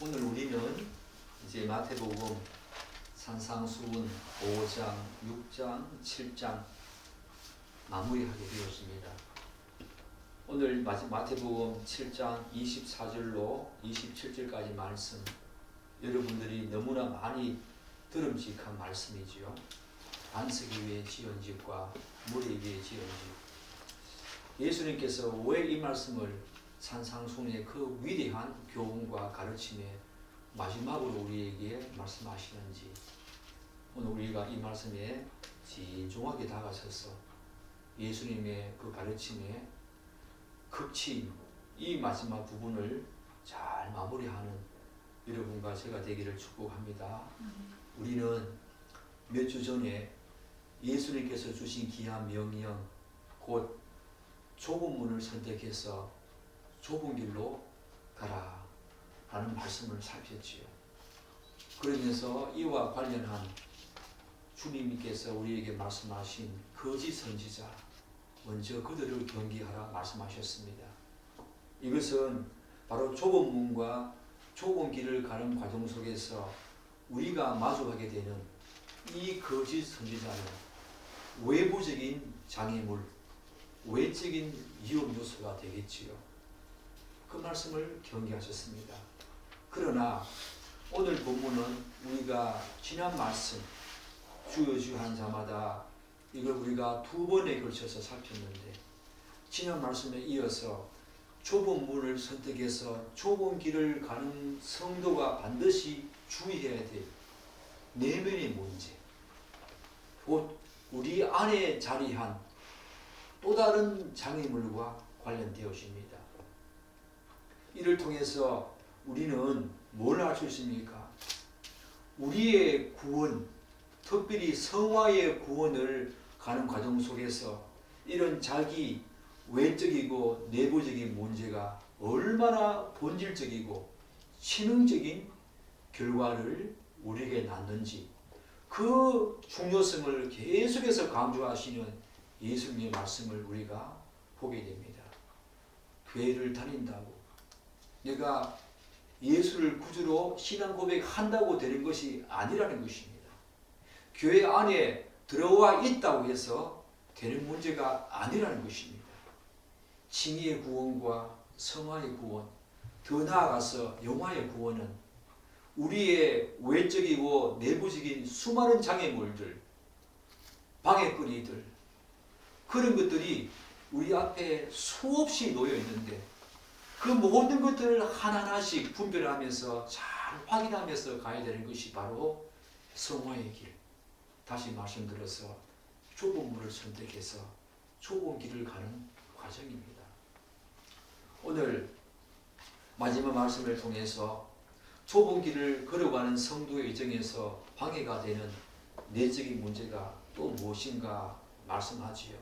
오늘 우리는 이제 마태복음 산상수훈 5장, 6장, 7장 마무리하게 되었습니다. 오늘 마태복음 7장 24절로 27절까지 말씀, 여러분들이 너무나 많이 들음직한 말씀이지요. 안식일 위에 지은 집과 무리 위에 지은 집. 예수님께서 왜 이 말씀을 산상수훈의 그 위대한 교훈과 가르침에 마지막으로 우리에게 말씀하시는지, 오늘 우리가 이 말씀에 진중하게 다가서서 예수님의 그 가르침에 극치인 이 마지막 부분을 잘 마무리하는 여러분과 제가 되기를 축복합니다. 우리는 몇 주 전에 예수님께서 주신 귀한 명령, 곧 좁은 문을 선택해서 좁은 길로 가라 라는 말씀을 살폈지요. 그러면서 이와 관련한 주님께서 우리에게 말씀하신 거짓 선지자, 먼저 그들을 경계하라 말씀하셨습니다. 이것은 바로 좁은 문과 좁은 길을 가는 과정 속에서 우리가 마주하게 되는 이 거짓 선지자는 외부적인 장애물, 외적인 위험 요소가 되겠지요. 그 말씀을 경계하셨습니다. 그러나 오늘 본문은 우리가 지난 말씀 주여주한 자마다 이걸 우리가 두 번에 걸쳐서 살폈는데, 지난 말씀에 이어서 좁은 문을 선택해서 좁은 길을 가는 성도가 반드시 주의해야 될 내면의 문제, 곧 우리 안에 자리한 또 다른 장애물과 관련되어집니다. 이를 통해서 우리는 뭘 알 수 있습니까? 우리의 구원, 특별히 성화의 구원을 가는 과정 속에서 이런 자기 외적이고 내부적인 문제가 얼마나 본질적이고 치명적인 결과를 우리에게 낳는지, 그 중요성을 계속해서 강조하시는 예수님의 말씀을 우리가 보게 됩니다. 교회를 다닌다고 내가 예수를 구주로 신앙 고백한다고 되는 것이 아니라는 것입니다. 교회 안에 들어와 있다고 해서 되는 문제가 아니라는 것입니다. 칭의의 구원과 성화의 구원, 더 나아가서 영화의 구원은 우리의 외적이고 내부적인 수많은 장애물들, 방해거리들, 그런 것들이 우리 앞에 수없이 놓여 있는데, 그 모든 것들을 하나하나씩 분별하면서 잘 확인하면서 가야 되는 것이 바로 성화의 길. 다시 말씀드려서 좁은 문을 선택해서 좁은 길을 가는 과정입니다. 오늘 마지막 말씀을 통해서 좁은 길을 걸어가는 성도의 여정에서 방해가 되는 내적인 문제가 또 무엇인가 말씀하지요.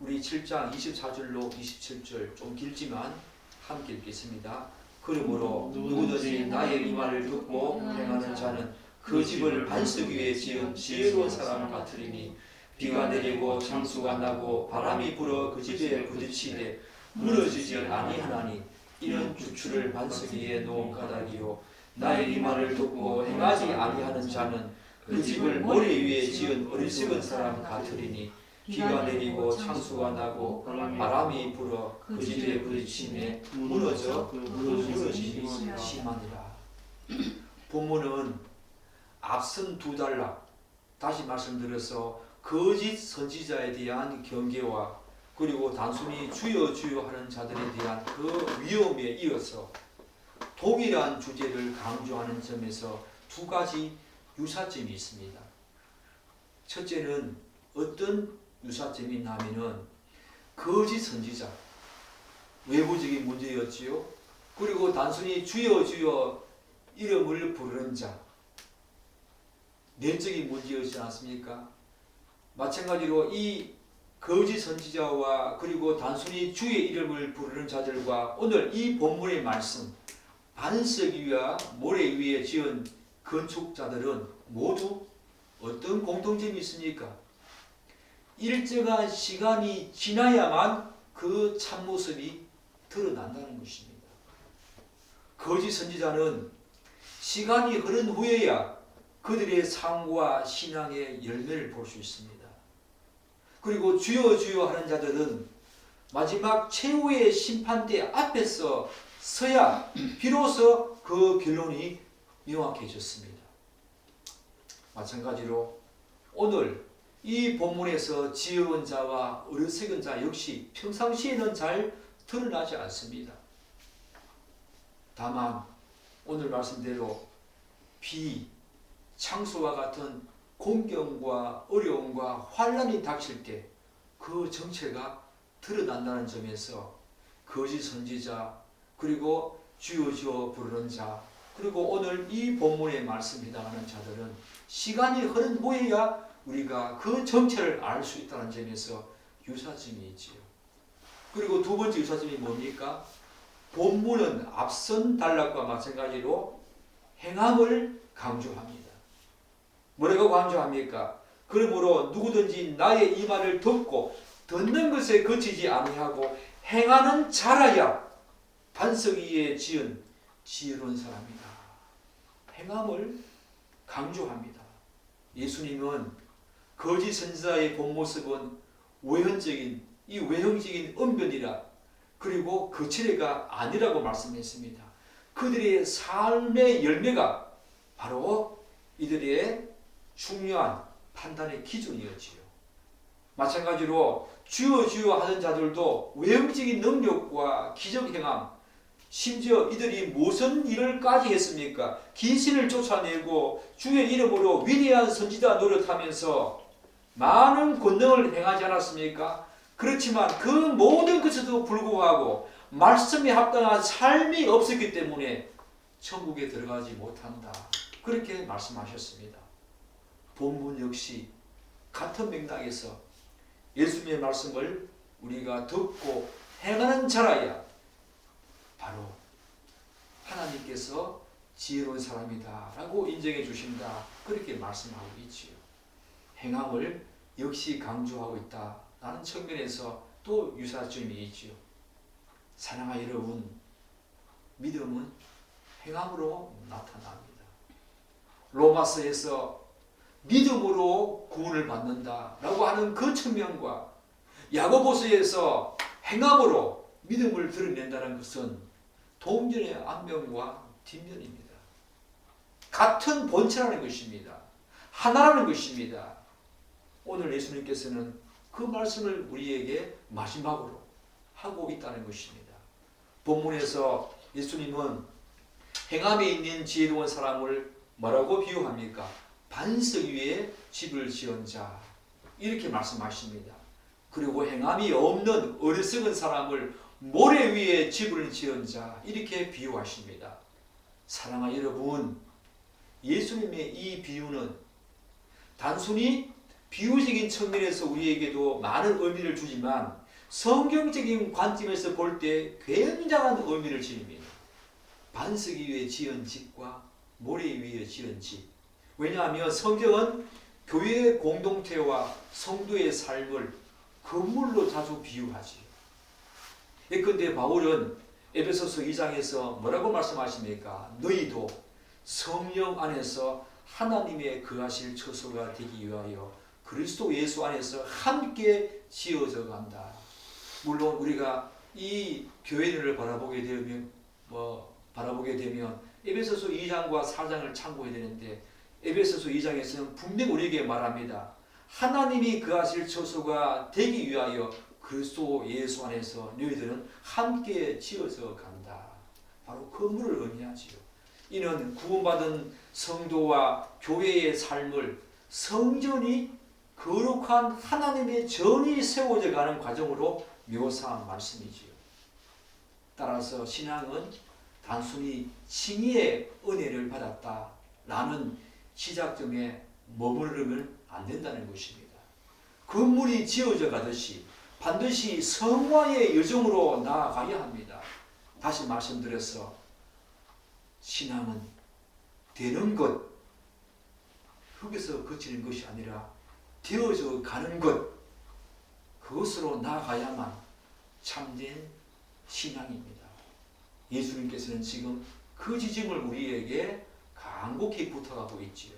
우리 7장 24절로 27절 좀 길지만 함께 읽겠습니다. 그러므로 누구든지 나의 이 말을 듣고 행하는 자는 그 집을 반석 위에 지은 지혜로운 사람 같으리니, 비가 내리고 창수가 나고 바람이 불어 그 집에 부딪히되 무너지지 아니하나니, 이는 주추를 반석 위에 놓은 까닭이요 나의 이 말을 듣고 행하지 아니하는 자는 그 집을 모래 위에 지은 어리석은 사람 같으리니, 비가 내리고 창수가 나고 바람이 불어 그 집에 부딪히매 무너져 무너짐이 심하니라. 본문은 앞선 두 단락, 다시 말씀드려서 거짓 선지자에 대한 경계와 그리고 단순히 주여 주여 하는 자들에 대한 그 위험에 이어서 동일한 주제를 강조하는 점에서 두 가지 유사점이 있습니다. 첫째는 어떤 유사점이 있냐면은 거짓 선지자, 외부적인 문제였지요. 그리고 단순히 주여 주여 이름을 부르는 자, 내적인 문제였지 않습니까? 마찬가지로 이 거짓 선지자와 그리고 단순히 주의 이름을 부르는 자들과 오늘 이 본문의 말씀, 반석 위와 모래 위에 지은 건축자들은 모두 어떤 공통점이 있습니까? 일정한 시간이 지나야만 그 참모습이 드러난다는 것입니다. 거짓 선지자는 시간이 흐른 후에야 그들의 삶과 신앙의 열매를 볼 수 있습니다. 그리고 주여 주여 하는 자들은 마지막 최후의 심판대 앞에서 서야 비로소 그 결론이 명확해졌습니다. 마찬가지로 오늘 이 본문에서 지혜로운 자와 어리석은 자 역시 평상시에는 잘 드러나지 않습니다. 다만 오늘 말씀대로 비, 창수와 같은 공경과 어려움과 환난이 닥칠 때 그 정체가 드러난다는 점에서 거짓 선지자, 그리고 주여 주여 부르는 자, 그리고 오늘 이 본문에 말씀에 해당하는 자들은 시간이 흐른 후에야 우리가 그 정체를 알 수 있다는 점에서 유사점이 있지요. 그리고 두 번째 유사점이 뭡니까? 본문은 앞선 단락과 마찬가지로 행함을 강조합니다. 뭐라고 강조합니까? 그러므로 누구든지 나의 이 말을 듣고 듣는 것에 그치지 아니하고 행하는 자라야 반석 위에 지은 지혜로운 사람이다. 행함을 강조합니다. 예수님은 거짓 선지자의 본 모습은 외형적인 언변이라, 그리고 거칠애가 아니라고 말씀했습니다. 그들의 삶의 열매가 바로 이들의 중요한 판단의 기준이었지요. 마찬가지로 주여 주여 하는 자들도 외형적인 능력과 기적 행함, 심지어 이들이 무슨 일을까지 했습니까? 귀신을 쫓아내고 주의 이름으로 위대한 선지자 노릇하면서 많은 권능을 행하지 않았습니까? 그렇지만 그 모든 것에도 불구하고 말씀에 합당한 삶이 없었기 때문에 천국에 들어가지 못한다. 그렇게 말씀하셨습니다. 본문 역시 같은 맥락에서 예수님의 말씀을 우리가 듣고 행하는 자라야 바로 하나님께서 지혜로운 사람이다 라고 인정해 주신다. 그렇게 말씀하고 있지요. 행함을 역시 강조하고 있다라는 측면에서 또 유사점이 있지요. 사랑하는 여러분, 믿음은 행함으로 나타납니다. 로마서에서 믿음으로 구원을 받는다라고 하는 그 측면과 야고보서에서 행함으로 믿음을 드러낸다는 것은 동전의 앞면과 뒷면입니다. 같은 본체라는 것입니다. 하나라는 것입니다. 오늘 예수님께서는 그 말씀을 우리에게 마지막으로 하고 있다는 것입니다. 본문에서 예수님은 행함에 있는 지혜로운 사람을 뭐라고 비유합니까? 반석 위에 집을 지은 자, 이렇게 말씀하십니다. 그리고 행함이 없는 어리석은 사람을 모래 위에 집을 지은 자, 이렇게 비유하십니다. 사랑하는 여러분, 예수님의 이 비유는 단순히 비유적인 측면에서 우리에게도 많은 의미를 주지만 성경적인 관점에서 볼 때 굉장한 의미를 지닙니다. 반석 위에 지은 집과 모래 위에 지은 집. 왜냐하면 성경은 교회의 공동체와 성도의 삶을 건물로 자주 비유하지. 예컨대 바울은 에베소서 2장에서 뭐라고 말씀하십니까? 너희도 성령 안에서 하나님의 거하실 처소가 되기 위하여 그리스도 예수 안에서 함께 지어져 간다. 물론 우리가 이 교회를 바라보게 되면 에베소서 2장과 4장을 참고해야 되는데, 에베소서 2장에서는 분명 우리에게 말합니다. 하나님이 거하실 처소가 되기 위하여 그리스도 예수 안에서 너희들은 함께 지어져 간다. 바로 건물을 의미하지요. 이는 구원받은 성도와 교회의 삶을 성전이 거룩한 하나님의 전이 세워져 가는 과정으로 묘사한 말씀이지요. 따라서 신앙은 단순히 칭의의 은혜를 받았다라는 시작점에 머무르면 안 된다는 것입니다. 건물이 지어져 가듯이 반드시 성화의 여정으로 나아가야 합니다. 다시 말씀드려서 신앙은 되는 것, 거기서 그치는 것이 아니라 되어져 가는 것, 그것으로 나아가야만 참된 신앙입니다. 예수님께서는 지금 그 지점을 우리에게 간곡히 붙어가고 있지요.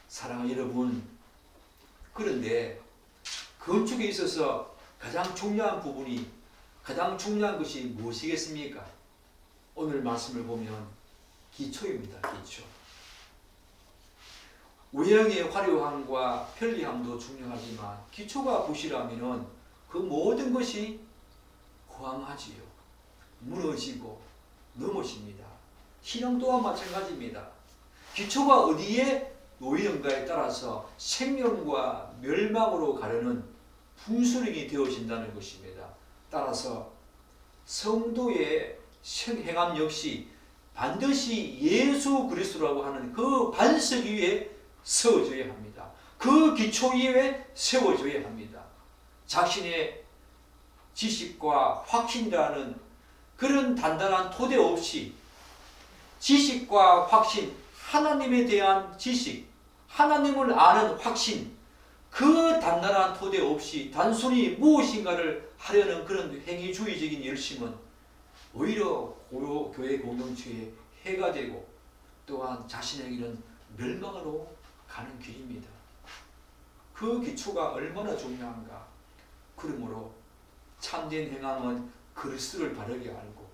사랑하는 여러분, 그런데 건축에 있어서 가장 중요한 부분이, 가장 중요한 것이 무엇이겠습니까? 오늘 말씀을 보면 기초입니다. 기초. 외형의 화려함과 편리함도 중요하지만 기초가 부실하면 그 모든 것이 허황하지요. 무너지고 넘어집니다. 신앙 또한 마찬가지입니다. 기초가 어디에 놓이는가에 따라서 생명과 멸망으로 가르는 분수령이 되어진다는 것입니다. 따라서 성도의 행함 역시 반드시 예수 그리스도라고 하는 그 반석 위에 세워져야 합니다. 그 기초 위에 세워져야 합니다. 자신의 지식과 확신이라는 그런 단단한 토대 없이 지식과 확신, 하나님에 대한 지식, 하나님을 아는 확신, 그 단단한 토대 없이 단순히 무엇인가를 하려는 그런 행위주의적인 열심은 오히려 교회 공동체에 해가 되고 또한 자신에게는 멸망으로 가는 길입니다. 그 기초가 얼마나 중요한가. 그러므로 참된 행함은 그리스도를 바르게 알고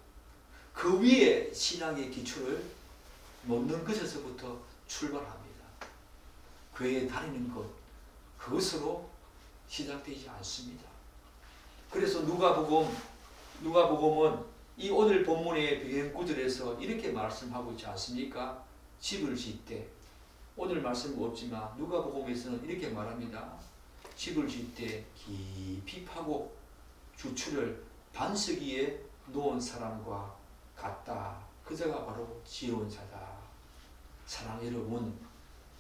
그 위에 신앙의 기초를 놓는 것에서부터 출발합니다. 교회에 다니는 것, 그것으로 시작되지 않습니다. 그래서 누가복음은 이 오늘 본문의 배경 구절에서 이렇게 말씀하고 있지 않습니까? 집을 짓되, 오늘 말씀은 없지만 누가복음에서는 이렇게 말합니다. 집을 짓되 깊이 파고 주추를 반석 위에 놓은 사람과 같다. 그자가 바로 지혜로운 자다. 사랑 여러분,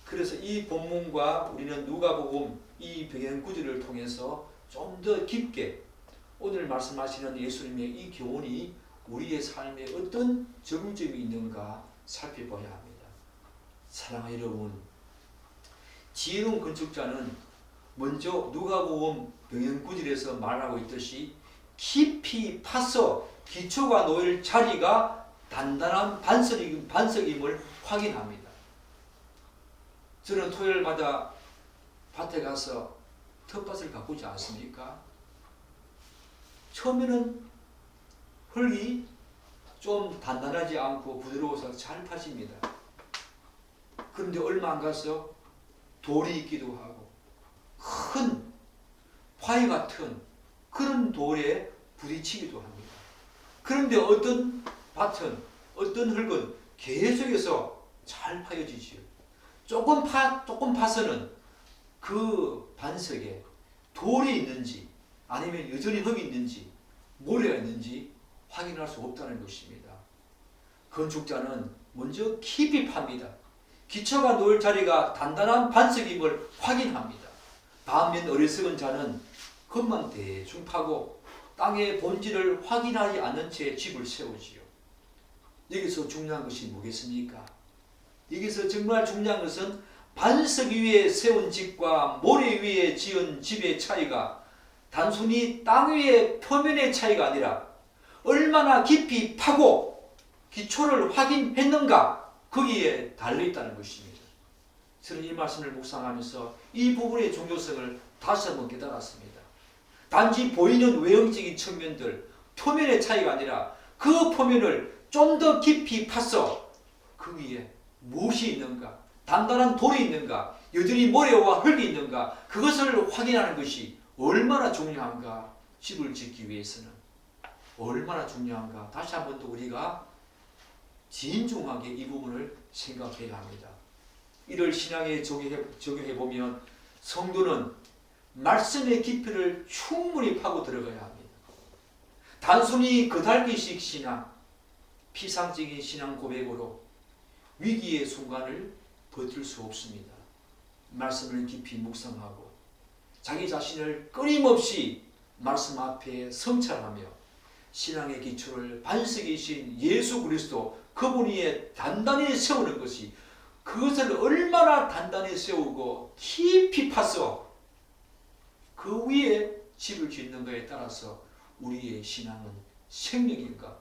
그래서 이 본문과 우리는 누가복음 이 배경 구절을 통해서 좀 더 깊게 오늘 말씀하시는 예수님의 이 교훈이 우리의 삶에 어떤 적용점이 있는가 살펴봐야 합니다. 사랑하는 여러분, 지혜로운 건축자는 먼저 누가복음 배경 구절에서 말하고 있듯이 깊이 파서 기초가 놓일 자리가 단단한 반석임을 확인합니다. 저는 토요일마다 밭에 가서 텃밭을 가꾸지 않습니까? 처음에는 흙이 좀 단단하지 않고 부드러워서 잘 파집니다. 그런데 얼마 안 가서 돌이 있기도 하고 큰 화이 같은 그런 돌에 부딪히기도 합니다. 그런데 어떤 밭은, 어떤 흙은 계속해서 잘 파여지지요. 조금 파서는 그 반석에 돌이 있는지 아니면 여전히 흙이 있는지 모래가 있는지 확인할 수 없다는 것입니다. 건축자는 먼저 깊이 팝니다. 기초가 놓일 자리가 단단한 반석임을 확인합니다. 반면 어리석은 자는 겉만 대충 파고 땅의 본질을 확인하지 않은 채 집을 세우지요. 여기서 중요한 것이 뭐겠습니까? 여기서 정말 중요한 것은 반석 위에 세운 집과 모래 위에 지은 집의 차이가 단순히 땅 위의 표면의 차이가 아니라 얼마나 깊이 파고 기초를 확인했는가 거기에 달려있다는 것입니다. 저는 이 말씀을 묵상하면서 이 부분의 중요성을 다시 한번 깨달았습니다. 단지 보이는 외형적인 측면들, 표면의 차이가 아니라 그 표면을 좀 더 깊이 파서 그 위에 무엇이 있는가, 단단한 돌이 있는가, 여전히 모래와 흙이 있는가, 그것을 확인하는 것이 얼마나 중요한가. 집을 짓기 위해서는 얼마나 중요한가. 다시 한 번 더 우리가 진중하게 이 부분을 생각해야 합니다. 이를 신앙에 적용해보면 성도는 말씀의 깊이를 충분히 파고 들어가야 합니다. 단순히 그달기식 신앙, 피상적인 신앙 고백으로 위기의 순간을 버틸 수 없습니다. 말씀을 깊이 묵상하고 자기 자신을 끊임없이 말씀 앞에 성찰하며 신앙의 기초를 반석이신 예수 그리스도 그분 위에 단단히 세우는 것이, 그것을 얼마나 단단히 세우고 깊이 파서 그 위에 집을 짓는가에 따라서 우리의 신앙은 생명인가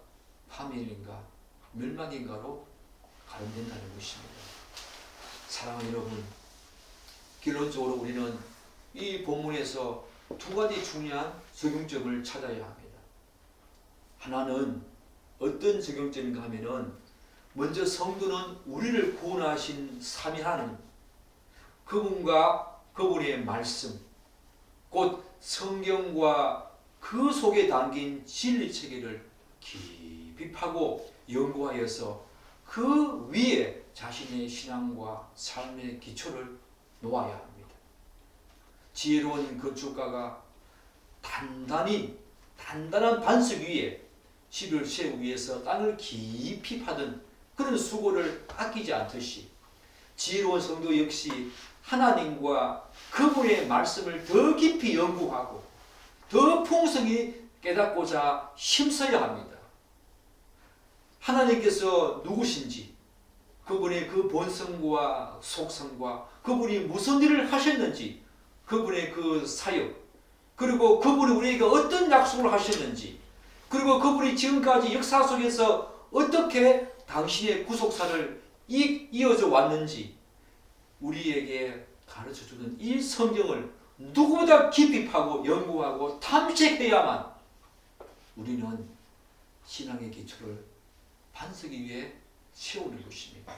파멸인가 멸망인가로 발현된다는 것입니다. 사랑하는 여러분, 결론적으로 우리는 이 본문에서 두 가지 중요한 적용점을 찾아야 합니다. 하나는 어떤 적용점인가 하면은 먼저 성도는 우리를 구원하신 삼위 하나님, 그분과 그분의 말씀, 곧 성경과 그 속에 담긴 진리 체계를 깊이 파고 연구하여서 그 위에 자신의 신앙과 삶의 기초를 놓아야 합니다. 지혜로운 건축가가 단단한 반석 위에 집을 세우기 위해서 땅을 깊이 파던 그런 수고를 아끼지 않듯이 지혜로운 성도 역시 하나님과 그분의 말씀을 더 깊이 연구하고 더 풍성히 깨닫고자 힘써야 합니다. 하나님께서 누구신지, 그분의 그 본성과 속성과 그분이 무슨 일을 하셨는지, 그분의 그 사역, 그리고 그분이 우리에게 어떤 약속을 하셨는지, 그리고 그분이 지금까지 역사 속에서 어떻게 당신의 구속사를 이어져 왔는지 우리에게 가르쳐주는 이 성경을 누구보다 깊이 파고 연구하고 탐색해야만 우리는 신앙의 기초를 반석 위에 세우는 것입니다.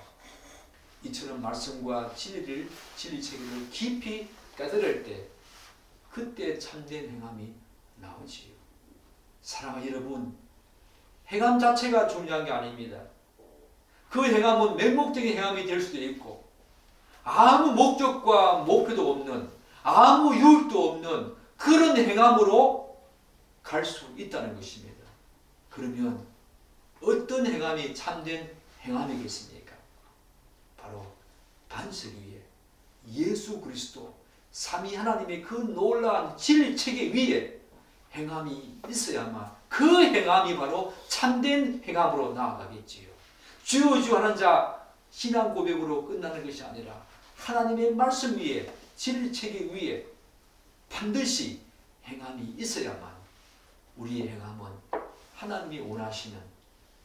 이처럼 말씀과 진리 체계를 깊이 깨달을 때 그때 참된 행함이 나오지요. 사랑하는 여러분, 행함 자체가 중요한 게 아닙니다. 그 행함은 맹목적인 행함이 될 수도 있고 아무 목적과 목표도 없는, 아무 유익도 없는 그런 행함으로 갈 수 있다는 것입니다. 그러면 어떤 행함이 참된 행함이겠습니까? 바로 반석 위에 예수 그리스도 삼위 하나님의 그 놀라운 진리 체계 위에 행함이 있어야만 그 행함이 바로 참된 행함으로 나아가겠지요. 주여 주여 하는 자 신앙 고백으로 끝나는 것이 아니라 하나님의 말씀 위에 진리 체계 위에 반드시 행함이 있어야만 우리의 행함은 하나님이 원하시는,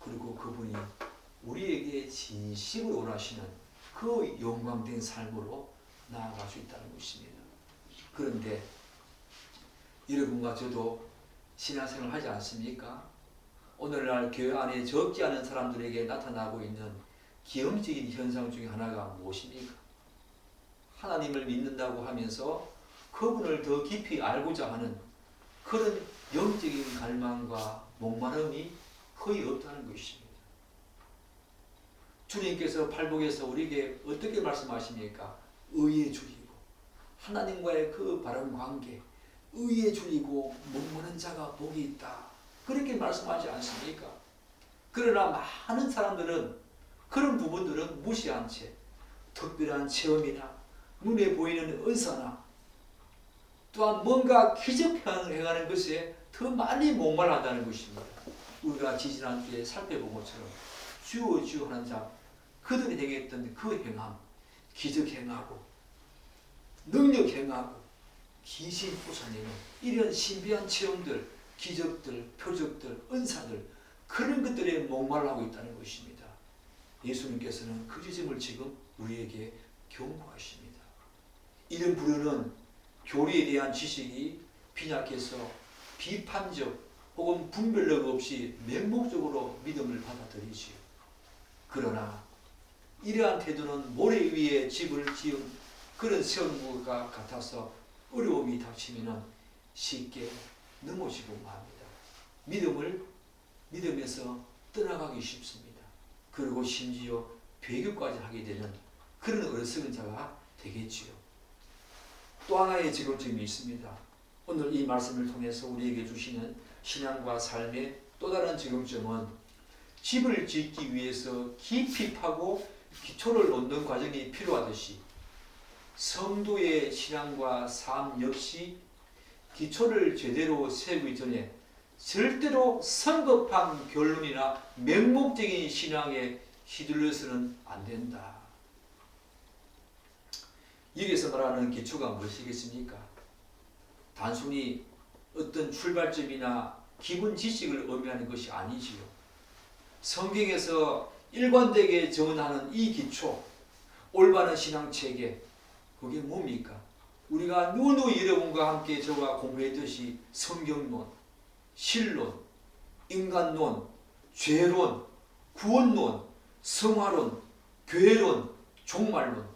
그리고 그분이 우리에게 진심으로 원하시는 그 영광된 삶으로 나아갈 수 있다는 것입니다. 그런데 여러분과 저도 신앙생활을 하지 않습니까? 오늘날 교회 안에 적지 않은 사람들에게 나타나고 있는 기형적인 현상 중에 하나가 무엇입니까? 하나님을 믿는다고 하면서 그분을 더 깊이 알고자 하는 그런 영적인 갈망과 목마름이 거의 없다는 것입니다. 주님께서 팔복에서 우리에게 어떻게 말씀하십니까? 의에 줄이고 하나님과의 그 바른 관계, 의에 줄이고 목마른 자가 복이 있다, 그렇게 말씀하지 않습니까? 그러나 많은 사람들은 그런 부분들은 무시한 채 특별한 체험이나 눈에 보이는 은사나 또한 뭔가 기적 행하는 것에 더 많이 목말한다는 것입니다. 우리가 지지난주에 살펴본 것처럼 주여 주여 하는 자, 그들이 행했던 그 행함, 기적 행하고 능력 행하고 귀신 쫓아내는 이런 신비한 체험들, 기적들, 표적들, 은사들, 그런 것들에 목말라하고 있다는 것입니다. 예수님께서는 그 지점을 지금 우리에게 경고하십니다. 이런 부류는 교리에 대한 지식이 빈약해서 비판적 혹은 분별력 없이 맹목적으로 믿음을 받아들이지요. 그러나 이러한 태도는 모래 위에 집을 지은 그런 성부가 같아서 어려움이 닥치면 쉽게 넘어지고 맙니다. 믿음에서 떠나가기 쉽습니다. 그리고 심지어 배교까지 하게 되는 그런 어리석은 자가 되겠지요. 또 하나의 적용점이 있습니다. 오늘 이 말씀을 통해서 우리에게 주시는 신앙과 삶의 또 다른 적용점은 집을 짓기 위해서 깊이 파고 기초를 놓는 과정이 필요하듯이 성도의 신앙과 삶 역시 기초를 제대로 세우기 전에 절대로 성급한 결론이나 맹목적인 신앙에 휘둘려서는 안 된다. 여기서 말하는 기초가 무엇이겠습니까? 단순히 어떤 출발점이나 기본 지식을 의미하는 것이 아니지요. 성경에서 일관되게 정언하는 이 기초, 올바른 신앙체계, 그게 뭡니까? 우리가 누누이 여러분과 함께 저와 공부했듯이 성경론, 신론, 인간론, 죄론, 구원론, 성화론, 교회론, 종말론,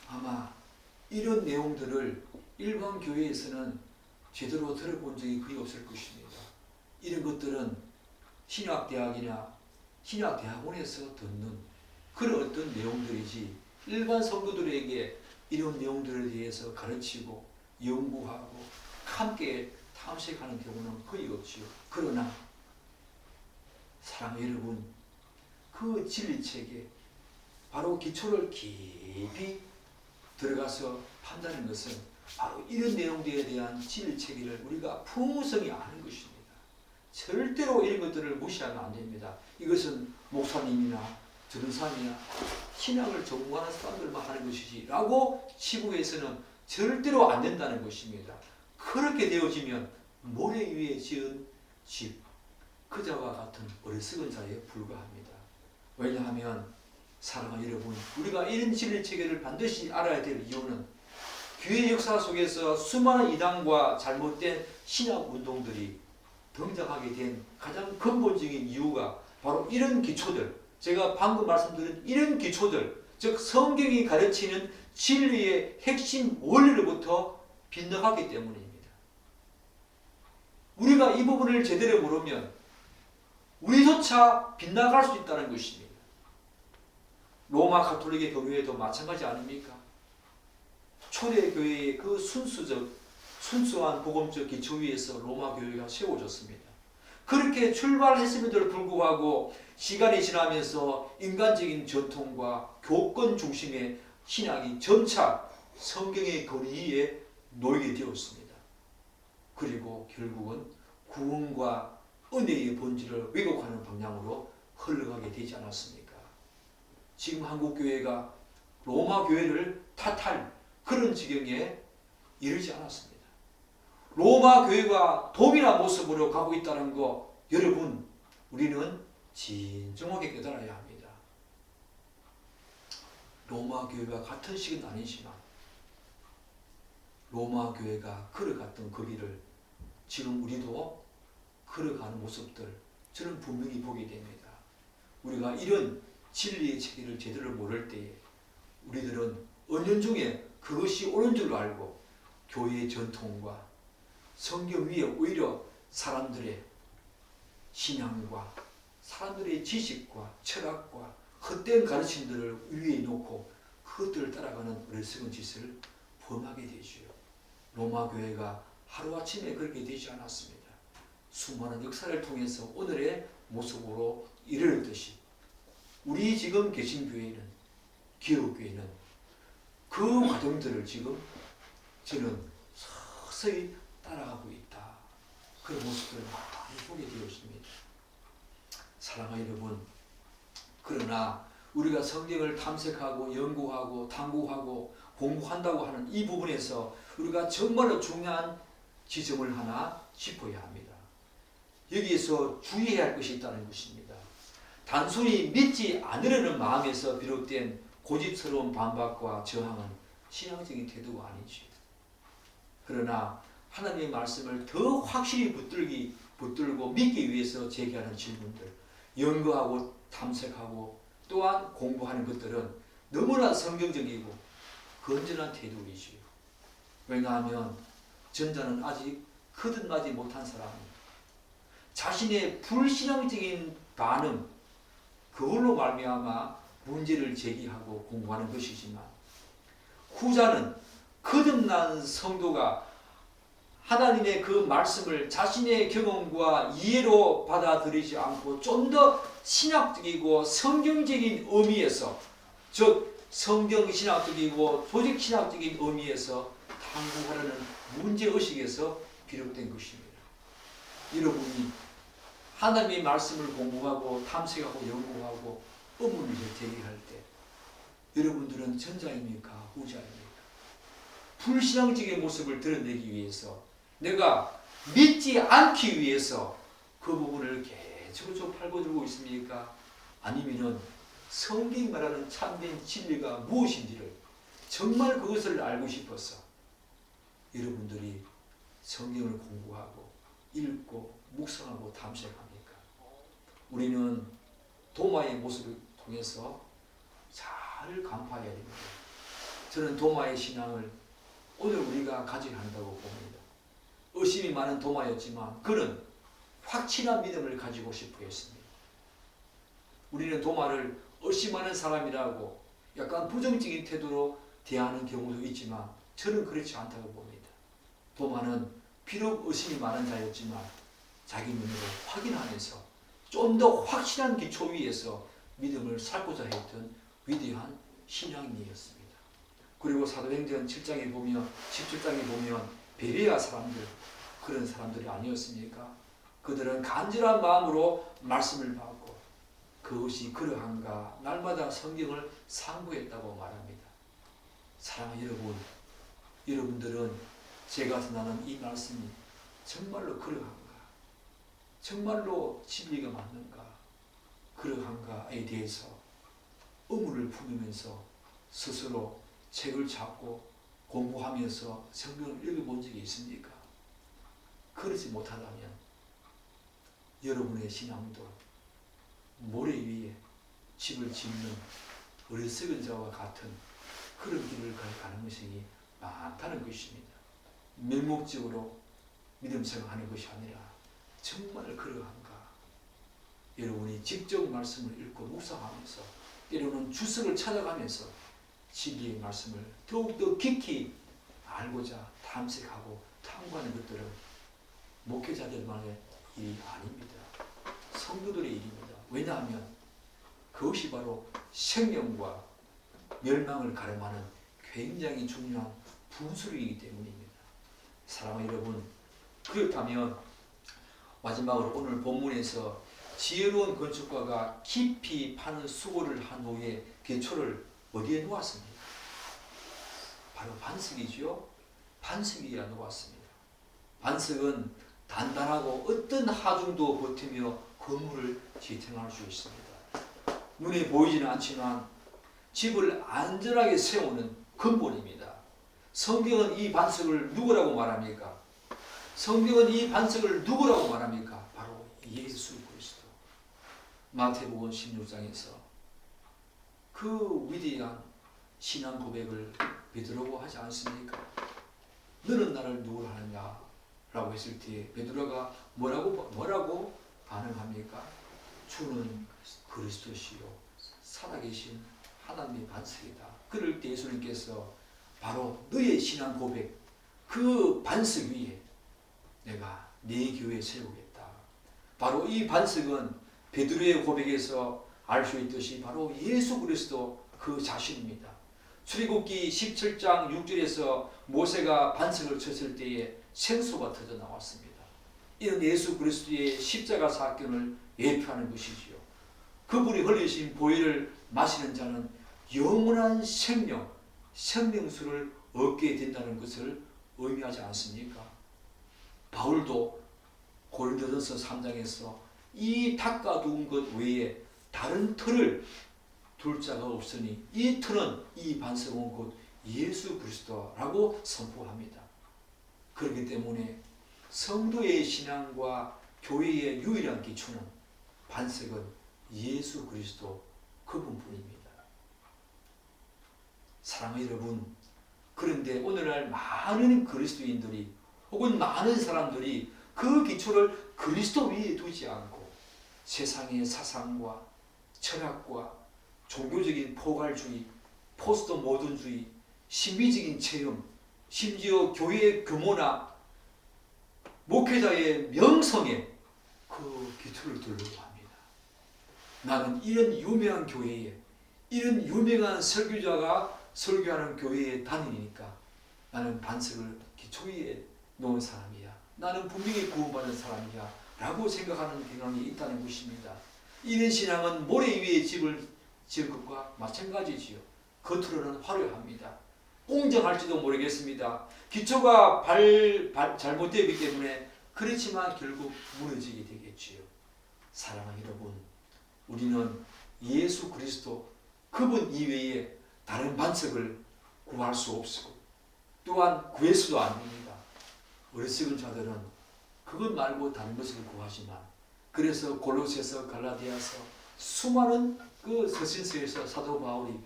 아마 이런 내용들을 일반 교회에서는 제대로 들어본 적이 거의 없을 것입니다. 이런 것들은 신학대학이나 신학대학원에서 듣는 그런 어떤 내용들이지, 일반 성도들에게 이런 내용들에 대해서 가르치고 연구하고 함께 탐색하는 경우는 거의 없지요. 그러나 사랑하는 여러분, 그 진리체계, 바로 기초를 깊이 들어가서 판다는 것은 바로 이런 내용들에 대한 진리체계를 우리가 풍성히 아는 것입니다. 절대로 이런 것들을 무시하면 안 됩니다. 이것은 목사님이나 전사님이나 신앙을 전공하는 사람들만 하는 것이지 라고 시국에서는 절대로 안 된다는 것입니다. 그렇게 되어지면 모래 위에 지은 집, 그자와 같은 어리석은 자에 불과합니다. 왜냐하면 사랑하는 여러분, 우리가 이런 진리체계를 반드시 알아야 될 이유는 교회 역사 속에서 수많은 이단과 잘못된 신학운동들이 등장하게 된 가장 근본적인 이유가 바로 이런 기초들, 제가 방금 말씀드린 이런 기초들, 즉 성경이 가르치는 진리의 핵심 원리로부터 빗나갔기 때문입니다. 우리가 이 부분을 제대로 모르면 우리조차 빗나갈 수 있다는 것입니다. 로마 가톨릭의 교회도 마찬가지 아닙니까? 초대교회의 그 순수한 복음적 기초 위에서 로마 교회가 세워졌습니다. 그렇게 출발했음에도 불구하고 시간이 지나면서 인간적인 전통과 교권 중심의 신학이 점차 성경의 권위에 놓이게 되었습니다. 그리고 결국은 구원과 은혜의 본질을 왜곡하는 방향으로 흘러가게 되지 않았습니까? 지금 한국교회가 로마 교회를 탓할 그런 지경에 이르지 않았습니다. 로마 교회가 동일한 모습으로 가고 있다는 거, 여러분, 우리는 진정하게 깨달아야 합니다. 로마 교회와 같은 식은 아니지만 로마 교회가 걸어갔던 그 길을 지금 우리도 걸어가는 모습들, 저는 분명히 보게 됩니다. 우리가 이런 진리의 체계를 제대로 모를 때에 우리들은 은연중에 그것이 옳은 줄로 알고 교회의 전통과 성경 위에 오히려 사람들의 신앙과 사람들의 지식과 철학과 헛된 가르침들을 위에 놓고 그것들을 따라가는 어리석은 짓을 범하게 되죠. 로마 교회가 하루아침에 그렇게 되지 않았습니다. 수많은 역사를 통해서 오늘의 모습으로 이르렀듯이 우리 지금 계신 교회는, 기독교회는 그 과정들을 지금 저는 서서히 따라가고 있다. 그런 모습들을 많이 보게 되었습니다. 사랑하는 여러분, 그러나 우리가 성경을 탐색하고 연구하고 탐구하고 공부한다고 하는 이 부분에서 우리가 정말로 중요한 지점을 하나 짚어야 합니다. 여기에서 주의해야 할 것이 있다는 것입니다. 단순히 믿지 않으려는 마음에서 비롯된 고집스러운 반박과 저항은 신앙적인 태도가 아니지. 그러나 하나님의 말씀을 더 확실히 붙들고 믿기 위해서 제기하는 질문들, 연구하고 탐색하고 또한 공부하는 것들은 너무나 성경적이고 건전한 태도이지요. 왜냐하면 전자는 아직 거듭나지 못한 사람입니다. 자신의 불신앙적인 반응, 그걸로 말미암아 문제를 제기하고 공부하는 것이지만, 후자는 거듭난 성도가 하나님의 그 말씀을 자신의 경험과 이해로 받아들이지 않고 좀 더 신학적이고 성경적인 의미에서, 즉 성경신학적이고 조직신학적인 의미에서 탐구하려는 문제의식에서 비롯된 것입니다. 여러분이 하나님의 말씀을 공부하고 탐색하고 연구하고 의문을 제기할 때 여러분들은 전자입니까? 후자입니까? 불신앙적인 모습을 드러내기 위해서, 내가 믿지 않기 위해서 그 부분을 계속적으로 팔고 들고 있습니까? 아니면은 성경이 말하는 참된 진리가 무엇인지를 정말 그것을 알고 싶어서 여러분들이 성경을 공부하고 읽고 묵상하고 탐색합니까? 우리는 도마의 모습을 통해서 잘 간파해야 됩니다. 저는 도마의 신앙을 오늘 우리가 가져야 한다고 봅니다. 의심이 많은 도마였지만 그는 확실한 믿음을 가지고 싶어 했습니다. 우리는 도마를 의심하는 사람이라고 약간 부정적인 태도로 대하는 경우도 있지만 저는 그렇지 않다고 봅니다. 도마는 비록 의심이 많은 자였지만 자기 눈으로 확인하면서 좀 더 확실한 기초 위에서 믿음을 쌓고자 했던 위대한 신앙인이었습니다. 그리고 사도행전 7장에 보면 17장에 보면 베레아 사람들 그런 사람들이 아니었습니까? 그들은 간절한 마음으로 말씀을 받고 그것이 그러한가 날마다 성경을 상고했다고 말합니다. 사랑하는 여러분, 여러분들은 제가 전하는 이 말씀이 정말로 그러한가? 정말로 진리가 맞는가? 그러한가에 대해서 의문을 품으면서 스스로 책을 찾고 공부하면서 성경을 읽어본 적이 있습니까? 그러지 못하다면 여러분의 신앙도 모래 위에 집을 짓는 어리석은 자와 같은 그런 길을 갈 가능성이 많다는 것입니다. 맹목적으로 믿음 생활하는 것이 아니라 정말 그러한가? 여러분이 직접 말씀을 읽고 묵상하면서 때로는 주석을 찾아가면서 진리의 말씀을 더욱더 깊이 알고자 탐색하고 탐구하는 것들은 목회자들만의 일이 아닙니다. 성도들의 일입니다. 왜냐하면 그것이 바로 생명과 멸망을 가름하는 굉장히 중요한 분수이기 때문입니다. 사랑하는 여러분, 그렇다면 마지막으로 오늘 본문에서 지혜로운 건축가가 깊이 파는 수고를 한 후에 기초를 어디에 놓았습니까? 바로 반석이지요. 반석 위에 놓았습니다. 반석은 단단하고 어떤 하중도 버티며 건물을 지탱할 수 있습니다. 눈에 보이지는 않지만 집을 안전하게 세우는 근본입니다. 성경은 이 반석을 누구라고 말합니까? 성경은 이 반석을 누구라고 말합니까? 바로 예수 그리스도. 마태복음 16장에서 그 위대한 신앙 고백을 베드로가 하지 않습니까? 너는 나를 누구로 하느냐? 라고 했을 때 베드로가 뭐라고 반응합니까? 주는 그리스도시요 살아계신 하나님의 반석이다. 그럴 때 예수님께서 바로 너의 신앙 고백 그 반석 위에 내가 네 교회 세우겠다. 바로 이 반석은 베드로의 고백에서 알 수 있듯이 바로 예수 그리스도 그 자신입니다. 출애굽기 17장 6절에서 모세가 반석을 쳤을 때에 생수가 터져 나왔습니다. 이는 예수 그리스도의 십자가 사건을 예표하는 것이지요. 그분이 흘리신 보혈을 마시는 자는 영원한 생명수를 얻게 된다는 것을 의미하지 않습니까? 바울도 고린도전서 3장에서 이 닦아두은 것 외에 다른 틀을 둘 자가 없으니 이 틀은 이 반석은 곧 예수 그리스도라고 선포합니다. 그렇기 때문에 성도의 신앙과 교회의 유일한 기초는 반석은 예수 그리스도 그분뿐입니다. 사랑하는 여러분, 그런데 오늘날 많은 그리스도인들이 혹은 많은 사람들이 그 기초를 그리스도 위에 두지 않고 세상의 사상과 철학과 종교적인 포괄주의, 포스트 모던주의, 신비적인 체험, 심지어 교회의 규모나 목회자의 명성에 그 기초를 두려고 합니다. 나는 이런 유명한 교회에 이런 유명한 설교자가 설교하는 교회에 다니니까 나는 반석을 기초 위에 놓은 사람이야. 나는 분명히 구원받은 사람이야 라고 생각하는 경향이 있다는 것입니다. 이런 신앙은 모래 위에 집을 지을 것과 마찬가지지요. 겉으로는 화려합니다. 웅장할지도 모르겠습니다. 기초가 잘못되기 때문에 그렇지만 결국 무너지게 되겠지요. 사랑하는 여러분, 우리는 예수 그리스도 그분 이외에 다른 반석을 구할 수 없고 또한 구할 수도 안 됩니다. 어리석은 자들은 그것 말고 다른 것을 구하지만 그래서 골로새서 갈라디아서 수많은 그 서신서에서 사도 바울이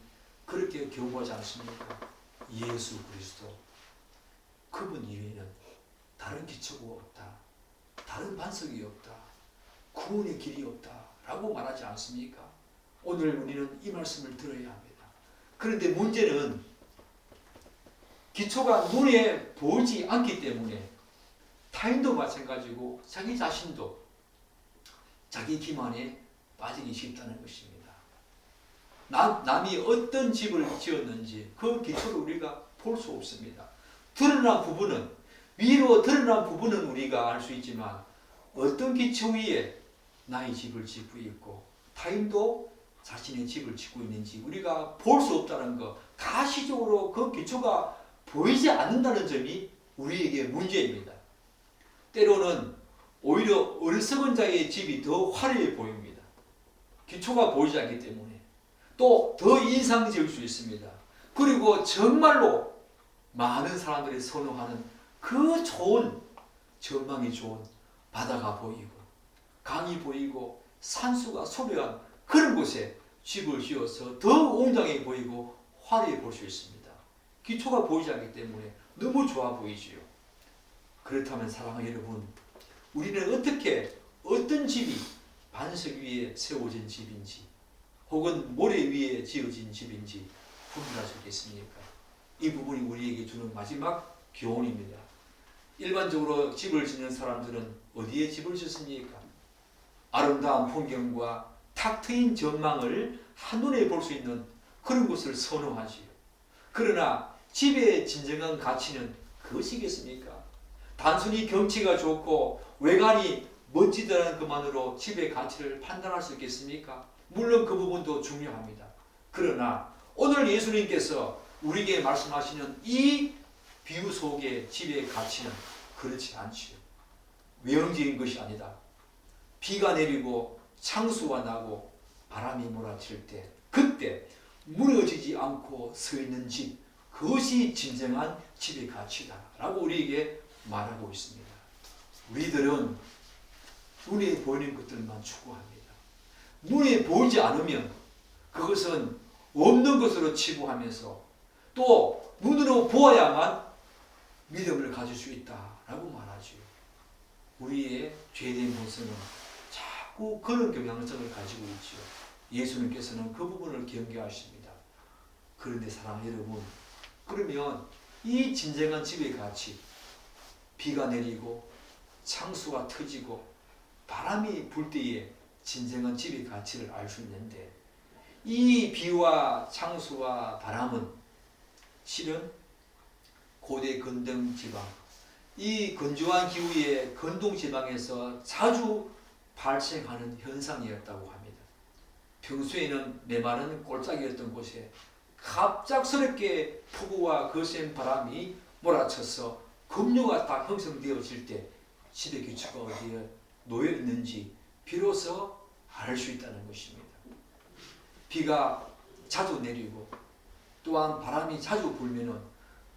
그렇게 교구하지 않습니까? 예수 그리스도 그분 이외에는 다른 기초가 없다. 다른 반석이 없다. 구원의 길이 없다. 라고 말하지 않습니까? 오늘 우리는 이 말씀을 들어야 합니다. 그런데 문제는 기초가 눈에 보이지 않기 때문에 타인도 마찬가지고 자기 자신도 자기 기만에 빠지기 쉽다는 것입니다. 남이 어떤 집을 지었는지 그 기초를 우리가 볼 수 없습니다. 드러난 부분은 위로 드러난 부분은 우리가 알 수 있지만 어떤 기초 위에 나의 집을 짓고 있고 타인도 자신의 집을 짓고 있는지 우리가 볼 수 없다는 것, 가시적으로 그 기초가 보이지 않는다는 점이 우리에게 문제입니다. 때로는 오히려 어리석은 자의 집이 더 화려해 보입니다. 기초가 보이지 않기 때문에 또 더 인상적일 수 있습니다. 그리고 정말로 많은 사람들이 선호하는 그 좋은 전망이 좋은 바다가 보이고 강이 보이고 산수가 소려한 그런 곳에 집을 지어서 더 웅장해 보이고 화려해 볼 수 있습니다. 기초가 보이지 않기 때문에 너무 좋아 보이지요. 그렇다면 사랑하는 여러분, 우리는 어떻게 어떤 집이 반석 위에 세워진 집인지 혹은 모래 위에 지어진 집인지 분별할 수 있겠습니까? 이 부분이 우리에게 주는 마지막 교훈입니다. 일반적으로 집을 짓는 사람들은 어디에 집을 짓습니까? 아름다운 풍경과 탁 트인 전망을 한눈에 볼 수 있는 그런 곳을 선호하지요. 그러나 집의 진정한 가치는 그것이겠습니까? 단순히 경치가 좋고 외관이 멋지다는 것만으로 집의 가치를 판단할 수 있겠습니까? 물론 그 부분도 중요합니다. 그러나 오늘 예수님께서 우리에게 말씀하시는 이 비유 속의 집의 가치는 그렇지 않지요. 외형적인 것이 아니다. 비가 내리고 창수가 나고 바람이 몰아칠 때 그때 무너지지 않고 서 있는 집, 그것이 진정한 집의 가치다 라고 우리에게 말하고 있습니다. 우리들은 눈에 보이는 것들만 추구합니다. 눈에 보이지 않으면 그것은 없는 것으로 치부하면서 또 눈으로 보아야만 믿음을 가질 수 있다라고 말하죠. 우리의 죄된 본성은 자꾸 그런 경향성을 가지고 있죠. 예수님께서는 그 부분을 경계하십니다. 그런데 사랑하는 여러분, 그러면 이 진정한 집의 가치, 비가 내리고 창수가 터지고 바람이 불 때에 진정한 집의 가치를 알 수 있는데 이 비와 창수와 바람은 실은 고대 건동 지방, 이 건조한 기후의 건동 지방에서 자주 발생하는 현상이었다고 합니다. 평소에는 메마른 골짜기였던 곳에 갑작스럽게 폭우와 거센 바람이 몰아쳐서 급류가 딱 형성되어질 때 집의 기초가 어디에 놓여 있는지 비로소 알 수 있다는 것입니다. 비가 자주 내리고 또한 바람이 자주 불면은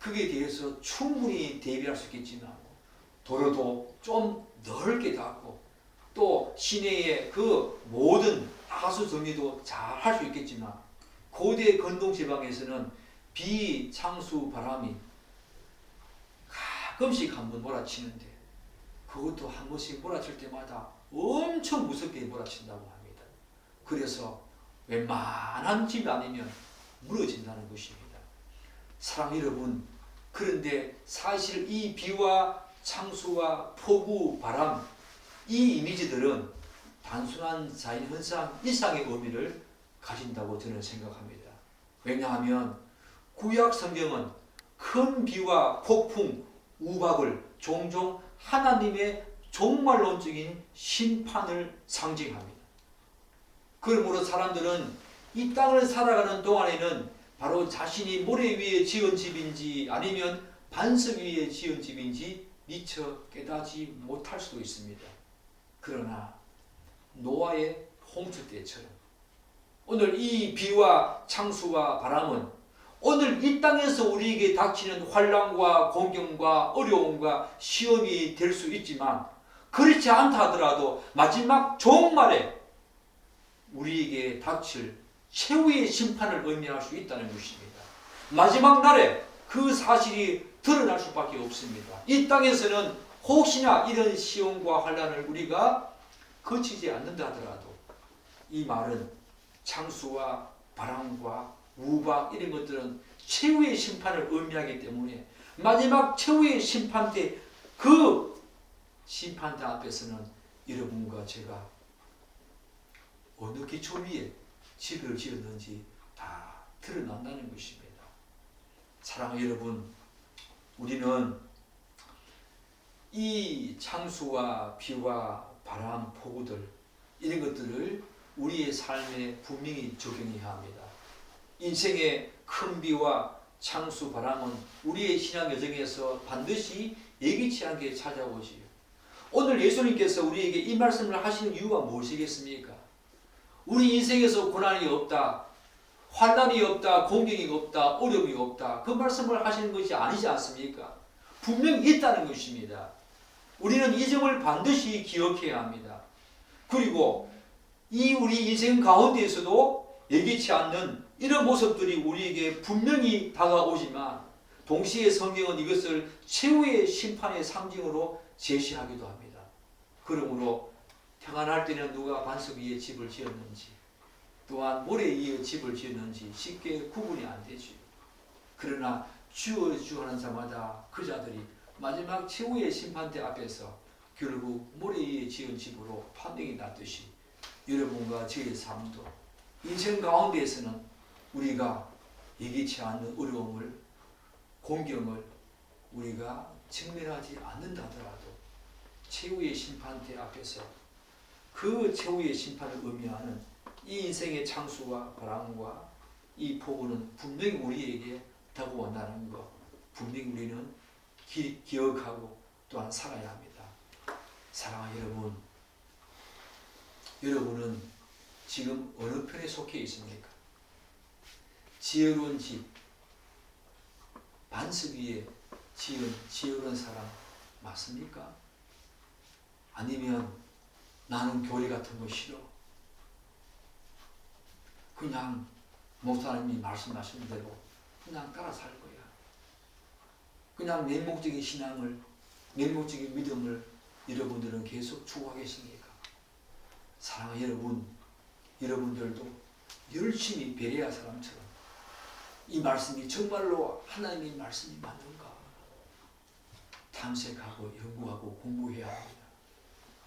그에 대해서 충분히 대비할 수 있겠지만 도로도 좀 넓게 닿고 또 시내의 그 모든 하수 정리도 잘 할 수 있겠지만 고대 건동 지방에서는 비, 창수, 바람이 가끔씩 한번 몰아치는데 그것도 한 번씩 몰아칠 때마다 엄청 무섭게 몰아친다고 합니다. 그래서 웬만한 집 아니면 무너진다는 것입니다. 사랑 여러분, 그런데 사실 이 비와 창수와 폭우, 바람, 이 이미지들은 단순한 자연현상 이상의 의미를 가진다고 저는 생각합니다. 왜냐하면 구약 성경은 큰 비와 폭풍, 우박을 종종 하나님의 종말론적인 심판을 상징합니다. 그러므로 사람들은 이 땅을 살아가는 동안에는 바로 자신이 모래 위에 지은 집인지 아니면 반석 위에 지은 집인지 미처 깨닫지 못할 수도 있습니다. 그러나 노아의 홍수 때처럼 오늘 이 비와 창수와 바람은 오늘 이 땅에서 우리에게 닥치는 환난과 공경과 어려움과 시험이 될 수 있지만 그렇지 않다 하더라도 마지막 종말에 우리에게 닥칠 최후의 심판을 의미할 수 있다는 것입니다. 마지막 날에 그 사실이 드러날 수밖에 없습니다. 이 땅에서는 혹시나 이런 시험과 환난을 우리가 거치지 않는다 하더라도 이 말은 창수와 바람과 우박 이런 것들은 최후의 심판을 의미하기 때문에 마지막 최후의 심판 때 그 심판대 앞에서는 여러분과 제가 어느 기초 위에 집을 지었는지 다 드러난다는 것입니다. 사랑하는 여러분, 우리는 이 창수와 비와 바람, 폭우들 이런 것들을 우리의 삶에 분명히 적용해야 합니다. 인생의 큰 비와 창수, 바람은 우리의 신앙 여정에서 반드시 예기치 않게 찾아오지요. 오늘 예수님께서 우리에게 이 말씀을 하시는 이유가 무엇이겠습니까? 우리 인생에서 고난이 없다, 환난이 없다, 공경이 없다, 어려움이 없다 그 말씀을 하시는 것이 아니지 않습니까? 분명히 있다는 것입니다. 우리는 이 점을 반드시 기억해야 합니다. 그리고 이 우리 인생 가운데에서도 예기치 않는 이런 모습들이 우리에게 분명히 다가오지만 동시에 성경은 이것을 최후의 심판의 상징으로 제시하기도 합니다. 그러므로 평안할 때는 누가 반석 위에 집을 지었는지 또한 모래 위에 집을 지었는지 쉽게 구분이 안 되죠. 그러나 주하는 자마다 그 자들이 마지막 최후의 심판대 앞에서 결국 모래 위에 지은 집으로 판명이 났듯이 여러분과 저의 삶도 인생 가운데에서는 우리가 예기치 않는 어려움을 공경을 우리가 직면하지 않는다 하더라도 최후의 심판대 앞에서 그 최후의 심판을 의미하는 이 인생의 창수와 바람과 이 폭우는 분명히 우리에게 다가온다는 것 분명히 우리는 기억하고 또한 살아야 합니다. 사랑하는 여러분, 여러분은 지금 어느 편에 속해 있습니까? 지혜로운 집, 반석 위에 지은 지혜로운 사람 맞습니까? 아니면 나는 교리 같은 거 싫어. 그냥 목사님이 말씀하신 대로 그냥 따라 살 거야. 그냥 맹목적인 신앙을, 맹목적인 믿음을 여러분들은 계속 추구하고 계십니까? 사랑하는 여러분, 여러분들도 열심히 베레아 사람처럼 이 말씀이 정말로 하나님의 말씀이 맞는가 탐색하고 연구하고 공부해야 합니다.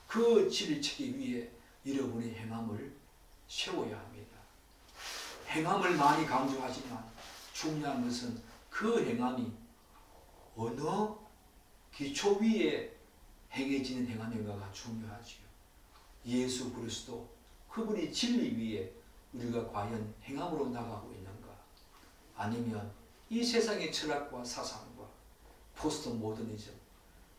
그 진리체계 위에 여러분의 행함을 세워야 합니다. 행함을 많이 강조하지만 중요한 것은 그 행함이 어느 기초 위에 행해지는 행함인가가 중요하지요. 예수 그리스도 그분이 진리 위에 우리가 과연 행함으로 나가고 있는가? 아니면 이 세상의 철학과 사상과 포스트 모더니즘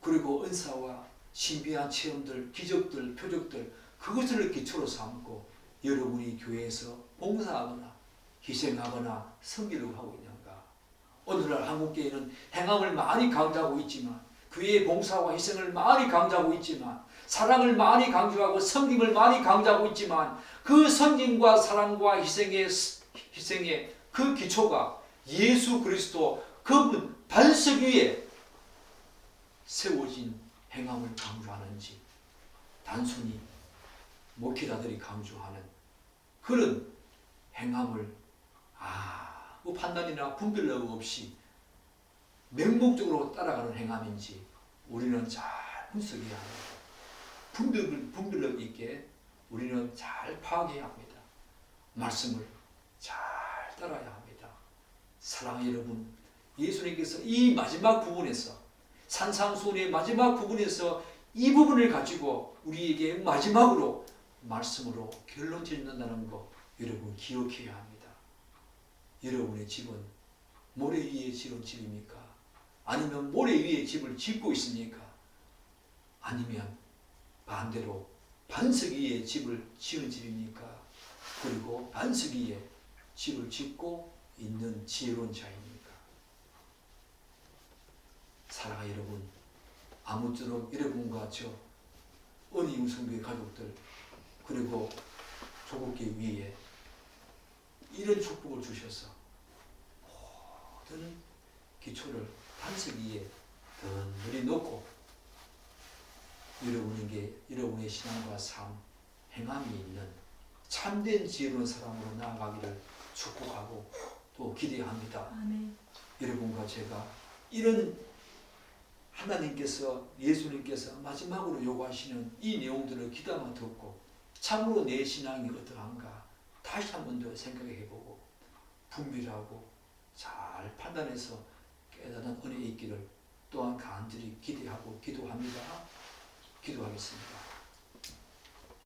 그리고 은사와 신비한 체험들, 기적들, 표적들 그것을 기초로 삼고 여러분이 교회에서 봉사하거나 희생하거나 섬기려고 하고 있는가? 오늘날 한국교회는 행함을 많이 강조하고 있지만 교회의 봉사와 희생을 많이 강조하고 있지만 사랑을 많이 강조하고 섬김을 많이 강조하고 있지만 그 섬김과 사랑과 희생의 그 기초가 예수 그리스도 그분 반석 위에 세워진 행함을 강조하는지 단순히 목회자들이 강조하는 그런 행함을 뭐 판단이나 분별력 없이 맹목적으로 따라가는 행함인지 우리는 잘 분석해야 합니다. 분별력 있게 우리는 잘 파악해야 합니다. 말씀을 잘 따라야 합니다. 사랑하는 여러분, 예수님께서 이 마지막 부분에서 산상수훈의 마지막 부분에서 이 부분을 가지고 우리에게 마지막으로 말씀으로 결론 짓는다는 거 여러분 기억해야 합니다. 여러분의 집은 모래 위에 지은 집입니까? 아니면 모래 위에 집을 짓고 있습니까? 아니면 반대로 반석 위에 집을 지은 집입니까? 그리고 반석 위에 집을 짓고 있는 지혜로운 자입니까? 사랑하는 여러분, 아무쪼록 여러분과 저 은희 우성교회 가족들 그리고 조국계 위에 이런 축복을 주셔서 모든 기초를 반석 위에 든든히 놓고 여러분의 신앙과 삶, 행함이 있는 참된 지혜로운 사람으로 나아가기를 축복하고 또 기대합니다. 아멘. 여러분과 제가 이런 하나님께서 예수님께서 마지막으로 요구하시는 이 내용들을 귀담아 듣고 참으로 내 신앙이 어떠한가 다시 한 번 더 생각해보고 분별하고 잘 판단해서 깨달은 은혜에 있기를 또한 간절히 기대하고 기도합니다. 기도하겠습니다.